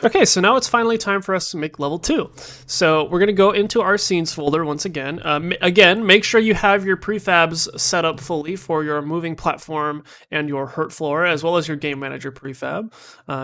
Okay, so now it's finally time for us to make level 2. So we're going to go into our scenes folder once again. Again, make sure you have your prefabs set up fully for your moving platform and your hurt floor, as well as your game manager prefab.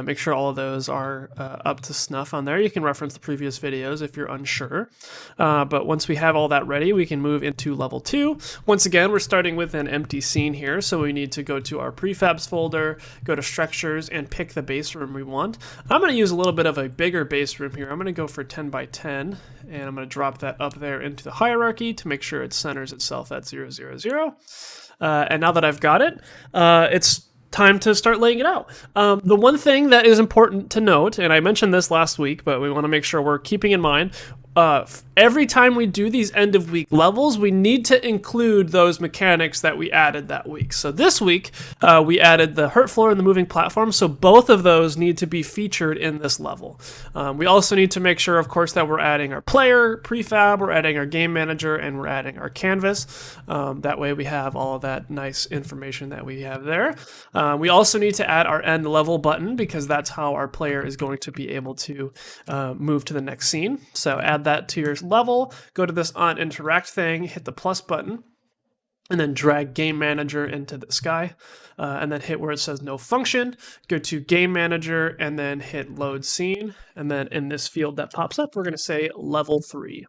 Make sure all of those are up to snuff on there. You can reference the previous videos if you're unsure. But once we have all that ready, we can move into level 2. Once again, we're starting with an empty scene here, so we need to go to our prefabs folder, go to structures, and pick the base room we want. I'm going to use a little bit of a bigger base room here. I'm going to go for 10 by 10, and I'm going to drop that up there into the hierarchy to make sure it centers itself at 0, 0, 0. And now that I've got it, it's time to start laying it out. The one thing that is important to note, and I mentioned this last week, but we want to make sure we're keeping in mind, every time we do these end of week levels, we need to include those mechanics that we added that week. So this week, we added the hurt floor and the moving platform, so both of those need to be featured in this level. We also need to make sure, of course, that we're adding our player prefab, we're adding our game manager, and we're adding our canvas. That way we have all of that nice information that we have there. We also need to add our end level button, because that's how our player is going to be able to move to the next scene. So add that to your level, go to this on interact thing, hit the plus button, and then drag game manager into the sky, and then hit where it says no function, go to game manager, and then hit load scene. And then in this field that pops up, we're going to say level 3.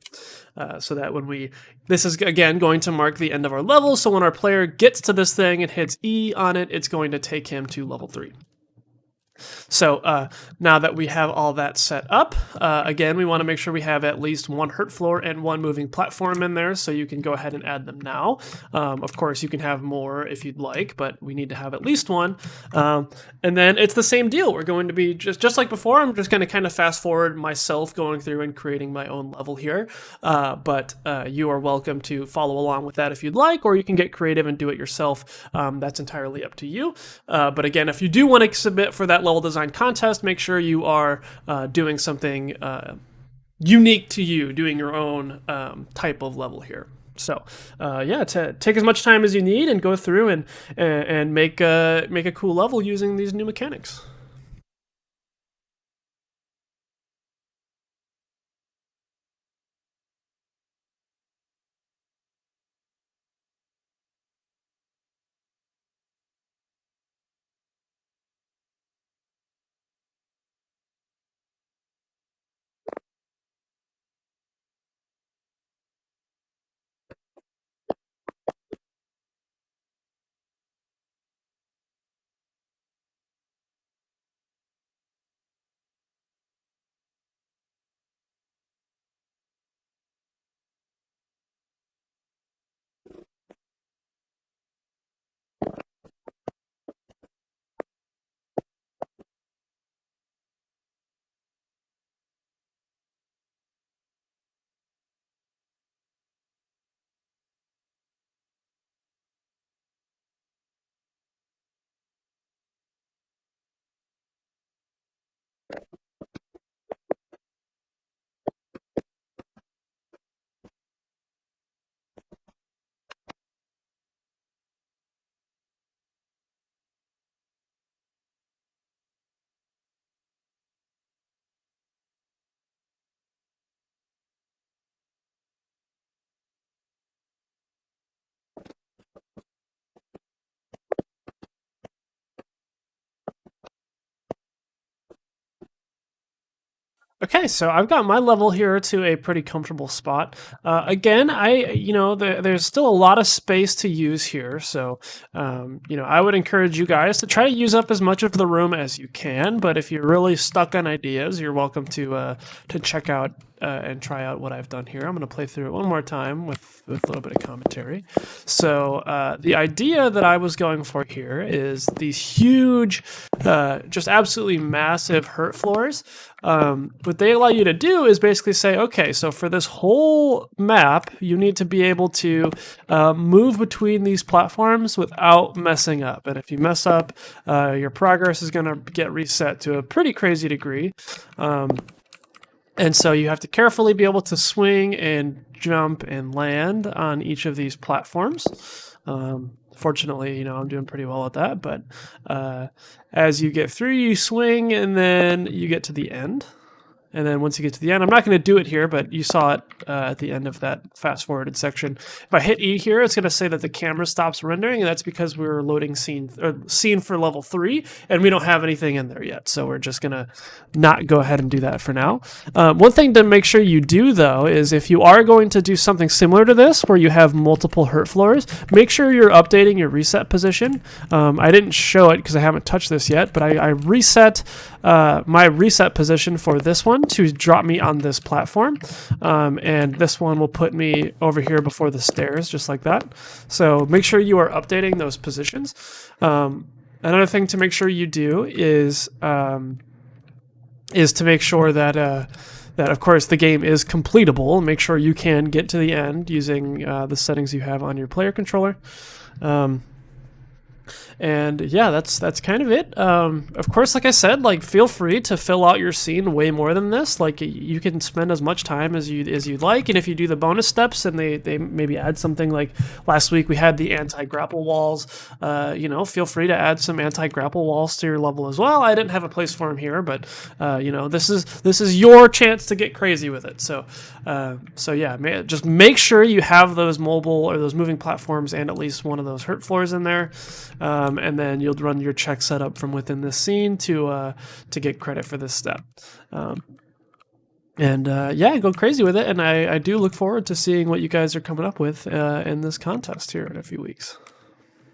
So that when this is again going to mark the end of our level. So when our player gets to this thing and hits E on it, it's going to take him to level 3. So now that we have all that set up, again, we want to make sure we have at least one hurt floor and one moving platform in there, so you can go ahead and add them now. Of course, you can have more if you'd like, but we need to have at least one. And then it's the same deal. We're going to be, just like before, I'm just going to kind of fast forward myself going through and creating my own level here. But you are welcome to follow along with that if you'd like, or you can get creative and do it yourself. That's entirely up to you. But again, if you do want to submit for that level design contest, make sure you are doing something unique to you, doing your own type of level here. So yeah, take as much time as you need and go through and make a cool level using these new mechanics. Okay, so I've got my level here to a pretty comfortable spot. Again, there's still a lot of space to use here, so I would encourage you guys to try to use up as much of the room as you can. But if you're really stuck on ideas, you're welcome to check out and try out what I've done here. I'm going to play through it one more time with a little bit of commentary. So the idea that I was going for here is these huge, just absolutely massive hurt floors. What they allow you to do is basically say, okay, so for this whole map, you need to be able to move between these platforms without messing up. And if you mess up, your progress is going to get reset to a pretty crazy degree. And so you have to carefully be able to swing and jump and land on each of these platforms. Fortunately, I'm doing pretty well at that. But as you get through, you swing, and then you get to the end. And then once you get to the end, I'm not going to do it here, but you saw it at the end of that fast-forwarded section. If I hit E here, it's going to say that the camera stops rendering, and that's because we were loading scene for level 3, and we don't have anything in there yet. So we're just going to not go ahead and do that for now. One thing to make sure you do, though, is if you are going to do something similar to this, where you have multiple hurt floors, make sure you're updating your reset position. I didn't show it because I haven't touched this yet, but I reset my reset position for this one to drop me on this platform, and this one will put me over here before the stairs, just like that. So make sure you are updating those positions. Another thing to make sure you do is to make sure that of course the game is completable. Make sure you can get to the end using the settings you have on your player controller. And yeah, that's kind of it. Of course, like I said, feel free to fill out your scene way more than this. You can spend as much time as you'd like, and if you do the bonus steps and they maybe add something, like last week we had the anti-grapple walls. Feel free to add some anti-grapple walls to your level as well. I didn't have a place for them here, but this is your chance to get crazy with it. So yeah, just make sure you have those mobile or those moving platforms and at least one of those hurt floors in there. And then you'll run your check setup from within this scene to get credit for this step. Yeah, go crazy with it. And I do look forward to seeing what you guys are coming up with in this contest here in a few weeks.